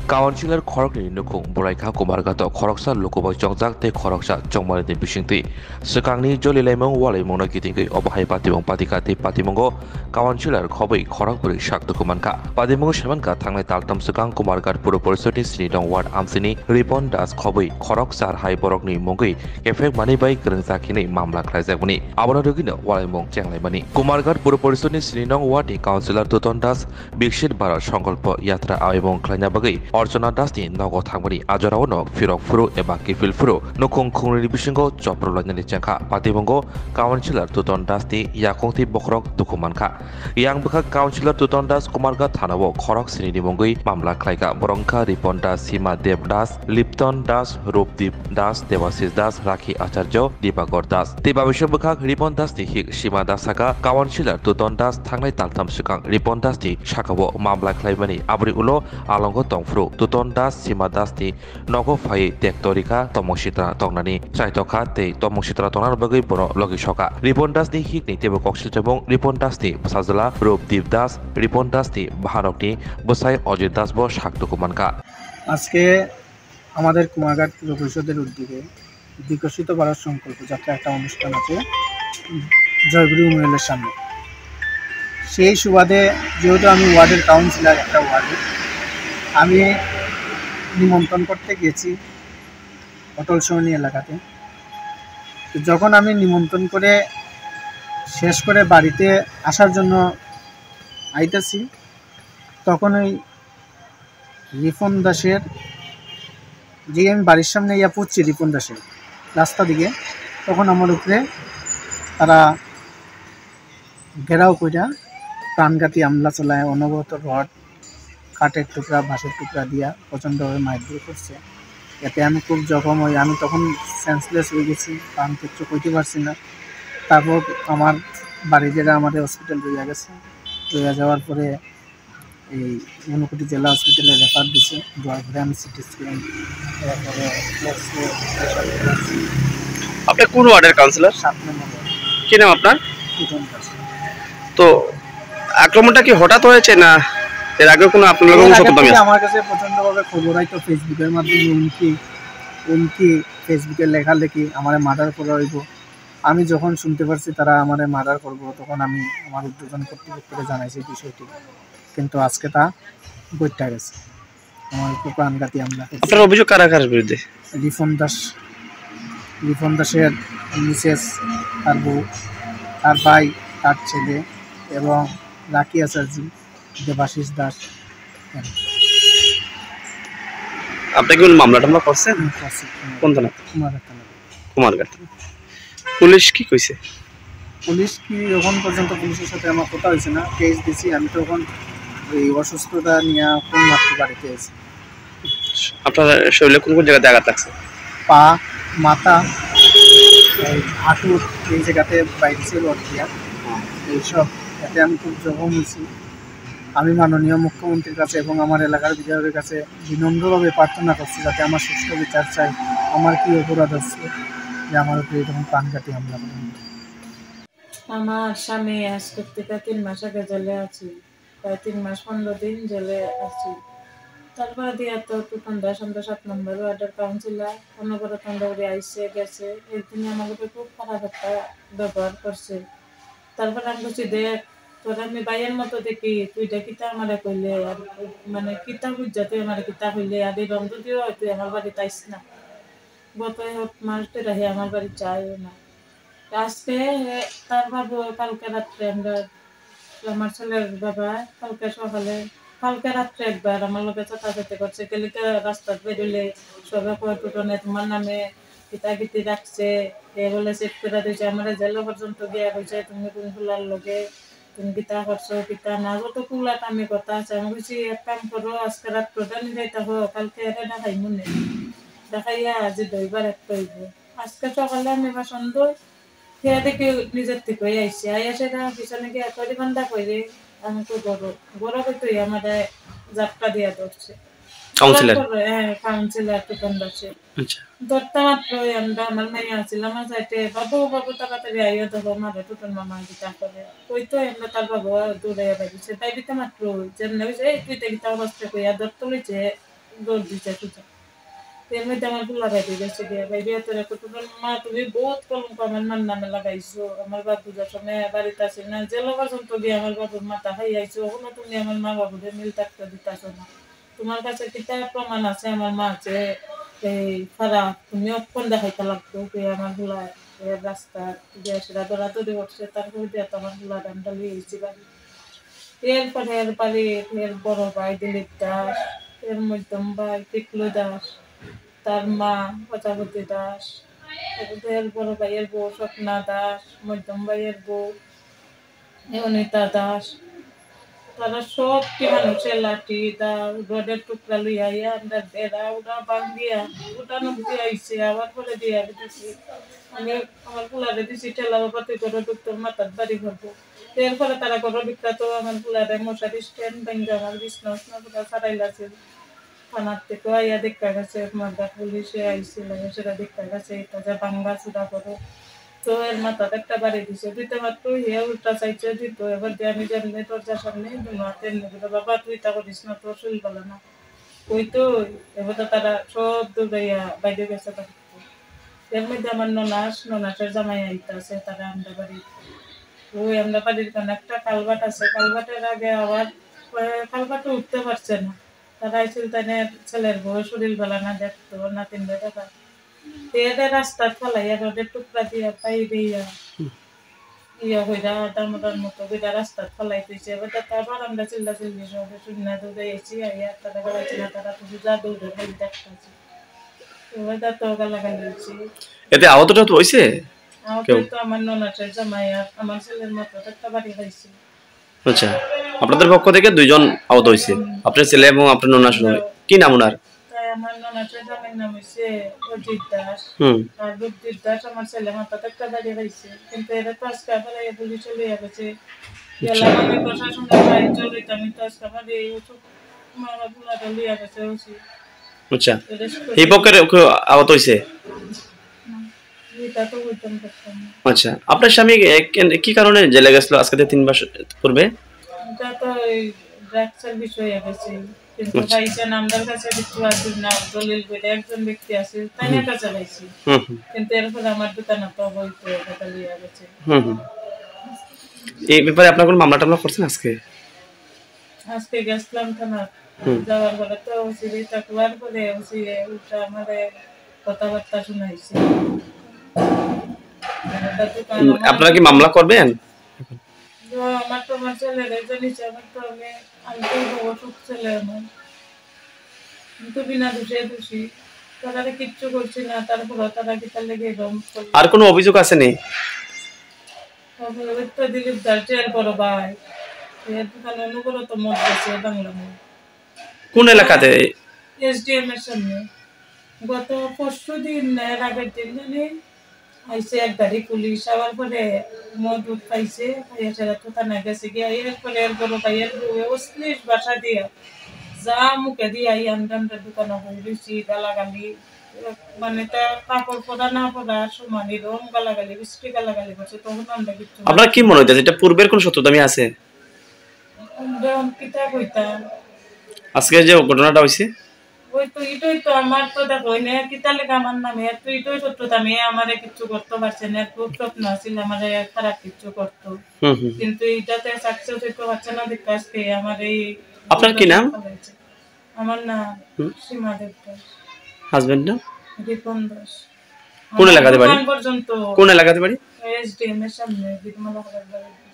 Kawanchilar khorokni nukung buraikha kumargato khoroksa lokobai jongjak te khoroksa jongmani de bisingti sekangni jolilaimong walaimongna gitingkai obahai patimong patikati patimongo Kawanchilar khobai khorakburi shakto kumanka patimongo shemanka thangnai taltam sekang kumargat puro porisoti sinidong ward amsini Ripon Das khobai khoroksar hai borokni mongoi efek manibai kerengjakini mamla khlaijakmani abono dogino walaimong chenglaimani kumargat puro porisoti sinidong ward ni Kawanchilar Tuton Das Bikshit Bharat Sankalpa Yatra Aibong Khlaina bagai Orjona Dasni Nogo Thangmani Ajoraono Firok Furu Eba Kifil Furu Nukung Khungni Bisingo Chopro Lanyani Changkha Patibongo Kawanchilar Tuton Dasni Yakongti Bokrok Dukumanka Yang Bukha Kawanchilar Tuton Das Kumarga Thanabo Khorok Sinini Mongoi Mamla Khlaika Borongka Ripon Das Sima Dev Das Lipton Das Rupdip Das Devasis Das Rakhi Acharya Dipakor Das Tiba Bisho Bukha Ripon Das ni Hik Sima Das Saka Kawanchilar Tuton Das Thangnai Taltam Sikang Ripon Das ni Shakabo Mamla Khlaimani Abri Ulo Alongo Tongfru Tuton Das Sima Das ni Nogo Phai Tektorika Tomoshitra Tongnani Chaitokha Te Tomoshitra Tongnar Bagai Bono Logi Shoka Ripon Das ni Hik ni Tebo Kokshil Jabong Ripon Das ni Sajala Rupdip Das Ripon Das ni Bhanok ni Bosai Ajit Das Bo Shaktukumanka আজকে আমাদের কুমারঘাট পুর পরিষদের উদ্যোগে বিকশিত ভারত সংকল্প যাত্রা একটা অনুষ্ঠান আছে জয়গুরু মেলের সামনে। সেই সুবাদে যেহেতু আমি ওয়ার্ডের কাউন্সিলর একটা ওয়ার্ডে আমি নিমন্ত্রণ করতে গেছি অটল সরণি এলাকাতে। তো যখন আমি নিমন্ত্রণ করে শেষ করে বাড়িতে আসার জন্য আইতেছি তখন ওই রিপন দাসের যে আমি বাড়ির সামনে ইয়া পড়ছি রিপন দাসের রাস্তা দিকে, তখন আমার উপরে তারা ঘেরাও কইরা প্রাণঘাতী হামলা চালায়, অনবরত রড কাঠের টুকরা বাঁশের টুকরা দিয়া প্রচণ্ডভাবে মারধর করছে। এতে আমি খুব জখম হই, আমি তখন সেন্সলেস হয়ে গেছি, প্রাণ কিচ্ছু কইতে পারছি না। তারপর আমার বাড়ি যারা আমাদের হসপিটাল রয়ে গেছে, রয়ে যাওয়ার পরে এই ঊনকোটি জেলা হসপিটালে রেফার দিছে, দেওয়ার পরে আমি সিটি স্ক্যান তারপরে আপনি কোন ওয়ার্ডের কাউন্সিলর? 7 নম্বর। কি নাম আপনার? দুজন কাছে। তো আক্রমণটা কি হঠাৎ হয়েছে না এর আগে কোনো আপনার লোক সতর্কবাণী আছে? আমার কাছে প্রচণ্ডভাবে খবর আইতো ফেসবুকের মাধ্যমে, উনকি ফেসবুকে লেখালেখি আমারে মার্ডার করা হইব। আমি যখন শুনতে পারছি তারা আমারে মার্ডার করব, তখন আমি আমার উদ্বোধন কর্তৃপক্ষকে জানাইছি বিষয়টি, কিন্তু আজকে তা ঘটে গেছে। আমার উপর প্রাণঘাতী হামলা। আপনার অভিযোগ কারা কার বিরুদ্ধে? রিপন দাসের মিসেস, তার বউ, তার ভাই, তার ছেলে এবং রাখি আচার্য, দেবাশিস দাস। আপনি কি মামলা টামলা করছেন? কোন থানা? কুমারঘাট। পুলিশ কি কইছে? পুলিশ কি এখন পর্যন্ত পুলিশের সাথে আমার কথা হয়েছে না, কেস দিছি। আমি তখন ওই অসুস্থতা নিয়ে কোন মাত্র বাড়িতে আছি। আপনার শরীরে কোন কোন জায়গাতে আঘাত লাগছে? পা, মাথা, হাঁটু, এই জায়গাতে বাইরে ছিল এইসব। এতে আমি খুব জখম হয়েছি। আমি মাননীয় মুখ্যমন্ত্রীর কাছে এবং আমার এলাকার বিধায়কের কাছে বিনম্রভাবে প্রার্থনা করছি যাতে আমার সুষ্ঠু বিচার চাই। আমার কি অপরাধ হচ্ছে যে আমার উপরে এরকম প্রাণঘাতী হামলা করেন? আমার স্বামী আজ থেকে 3 মাস আগে জেলে আছি, প্রায় 3 মাস 15 দিন জেলে আছি। তারপরে দিয়ে তো তুফান দাস 7 নম্বর ওয়ার্ডের কাউন্সিলর অনবরত আইসে গেছে, একদিন আমাকে খুব খারাপ একটা ব্যবহার করছে। তারপরে আমি বলছি দেখ তোর আমি ভাইয়ের মতো দেখি, তুই কিতা আমারে কইলে, আর মানে কিতা বুঝা তুই আমার কিতা কইলে, আর এই বন্ধ দিও তুই আমার বাড়িতে আইস না। গত মাস ধরে আমার বাড়ি যায়ও না। আজকে তার বাবু কালকে রাত্রে আমার ছেলের বাবা কালকে রাত্রে একবার আমার লোকে চাতাচাতি করছে, কেলিকে রাস্তার বেরোলে সবে কয়টুটনে তোমার নামে কিতাকিতি রাখছে, এ বলে চেক করে দিয়েছে। আমার জেলা পর্যন্ত গিয়া কইছে তুমি কোন ফুলার লোকে তুমি কিতা করছো কিতা না, যত কুলাটা আমি কথা আছে। আমি বলছি এক কাম করো, আজকে রাত্রটা নিয়ে থাকো, কালকে এটা দেখাই মনে দেখাইয়া আজি দইবার একটা হইব। আজকে সকালে আমি বাসন দই খেয়ে দেখি নিজের থেকে আইসি, আইসে পিছনে গিয়ে করি বান্ধা করে আমাকে গরো করতে আমাদের যাত্রা দিয়া ধরছে কাউন্সিলর তুফান দাসে ধরতে মাত্র আমরা আমার মেয়ে আসছিলাম আমার সাইডে, বাবু তাড়াতাড়ি আইয়া ধরো মারে তুফান মামা গীতা করে ওই তো আমরা তার বাবু দূরে বেরিয়েছে, তাই দিতে মাত্র যেমন তুই দেখতে অবস্থা কইয়া ধরতে লইছে দৌড় দিতে খুঁজে এর মধ্যে আমার ফুলা বাইরে গেছে গিয়ে বাইরে তোরা তোমার মা তুমি বহুত কলঙ্ক আমার মার নামে লাগাইছো আমার বাবু যখন বাড়িতে আসে না জেলা পর্যন্ত গিয়ে আমার বাবুর মাথা খাই আইছো ওখানে তুমি আমার মা বাবুদের মিল থাকতে দিতেছো না তোমার কাছে কিতা প্রমাণ আছে আমার মা আছে এই খারাপ তুমি অক্ষণ দেখাইতে লাগতো যে আমার ফুলা রাস্তা দিয়ে সেটা দৌড়াদৌড়ি করছে তারপরে দিয়ে তো আমার ফুলা ডান্ডা লিয়ে এসেছি বাড়ি এরপরে এর বাড়ি এর বড় ভাই দিলীপ দাস এর মধ্যম ভাই টিকলু দাস তার মা প্রজাপতি দাস এর বড় ভাইয়ের বউ স্বপ্না দাস মধ্যম ভাইয়ের বউ অনিতা দাস তারা সব কি মানুষের লাঠি দা রডের টুকরা লইয়া আইয়া আমরা বেড়া ওটা বান্ধিয়া উঠানো দিয়ে আইসে আবার পরে দিয়ে দিতেছি আমি আমার ফুলারে দিছি ঠেলা পাতি করে ডুক্তর মাথার বাড়ি ভরবো এরপরে তারা করো বিখ্যাত আমার ফুলারে মশারি স্ট্যান্ড ব্যাঙ্গে আমার বিছনা ছাড়াইলাছে থানার থেকে আইয়া দেখা গেছে মালদা পুলিশে আইছিল সেটা দেখা গেছে এটা যে ভাঙ্গা চুরা করো তো এর মাথাতে একটা বাড়ি দিছে দিতে মাত্র হিয়া উল্টা চাইছে দিত এবার দিয়ে আমি যেমনি দরজার সামনে হাতে এনে বাবা তুই তা করিস না তোর শরীর ভালো না ওই তো এবার তো তারা সব দৌড়াইয়া বাইরে গেছে এর মধ্যে আমার ননাসের জামাই আইতা আছে তারা আমরা বাড়ি ওই আমরা বাড়ির কারণে একটা কালবাট আছে কালবাটের আগে আবার কালবাটে উঠতে পারছে না তারা আইছিল তাই ছেলের বউ শরীর ভালো না দেখতো না তিনটে টাকা এদের রাস্তা ফেলাইয়া রোডের টুকরা দিয়া পাই দিয়া ইয়া হইরা দামোদার মতো হইরা রাস্তা ফেলাই দিয়েছে এবার তারপর আমরা চিল্লা চিল্লি সব শূন্য দৌড়াইছি আইয়া তারা গেলাইছি না তারা তো যা দৌড়ে খাই দেখতেছি এবার তো গালাগালি হয়েছি এতে আহতটা তো হইছে তো আমার ননাটের জামাই আর আমার ছেলের মতো একটা বাড়ি খাইছি আচ্ছা আপনাদের পক্ষ থেকে দুইজন আহত হইছে আপনার ছেলে এবং আপনার ননাস কি নাম ওনার আমার ননাটের জামাইয়ের নাম হইছে অজিত দাস আর রূপজিৎ দাস আমার ছেলে মাথাতে একটা বাড়ি খাইছে কিন্তু এরা তো আজকে আবার পুলিশ চলে গেছে গেলাম আমি প্রশাসনের বাইরে চলিত আমি তো আজকে আবার এই মারা বুলাটা লিয়া গেছে আচ্ছা এই পক্ষের আহত হইছে আচ্ছা আপনার স্বামী কি কারণে জেলে গেছিল আজকে 3 মাস পূর্বে এটা তো ড্রাগসের বিষয় গেছে কিন্তু ভাইজান আমাদের কাছে কিছু আছে না দলিল করে একজন ব্যক্তি আছে তাই না কাছে লাইছি কিন্তু এরপর আমার দোকানে তো বইতে কথা লিয়া গেছে এই ব্যাপারে আপনার কোন মামলা টামলা করছেন আজকে গেছিলাম থানা যাওয়ার পরে তো ওসি থাকবার পরে ওসি উল্টা আমাদের কথাবার্তা শুনাইছে আপনারা কি মামলা করবেন আমার তো আমার ছেলের জানিস আমার তো আমি তো অসুখ ছেলে আমার কিন্তু বিনা দোষী তারা কিচ্ছু করছি না তারপর তারা কি তার লেগে আর কোনো অভিযোগ আছে নি তো দিলীপ দাসের বড় ভাই এর দোকানে অনুগত মত আছে বাংলা কোন এলাকাতে এসডিএম এর সামনে গত পরশুদিন এর আগের দিন জানি আইসে এক গাড়ি পুলিশ আবার পরে মদ পাইছে খাইয়া সেরা তো থানা গেছে গিয়া এরপরে এর বড় ভাইয়ের অশ্লীল ভাষা দিয়া যা মুখে দিয়ে আই আমরা দোকানে হইছি গালাগালি মানে তা কাপড় পরা না পরা সমানি রং গালাগালি বৃষ্টি গালাগালি করছে তখন আমরা কিছু আপনার কি মনে হইতেছে এটা পূর্বের কোন সত্যতামি আছে কিতা কইতাম আজকে যে ঘটনাটা হইছে ওই তো এটাই তো আমার তো দেখো না কিতা লেগে আমার নামে তো এটাই সত্যতা আমি আমারে কিছু করতে পারছে না খুব স্বপ্ন ছিল আমার খারাপ কিছু করতো কিন্তু এটাতে সাকসেস হইতে পারছে না দেখে আজকে আমার এই আপনার কি নাম আমার নাম সীমা দেবদাস হাজবেন্ড নাম দীপন দাস কোন এলাকাতে বাড়ি পর্যন্ত কোন এলাকাতে বাড়ি এসডিএম এর সামনে বিমলা বাড়ি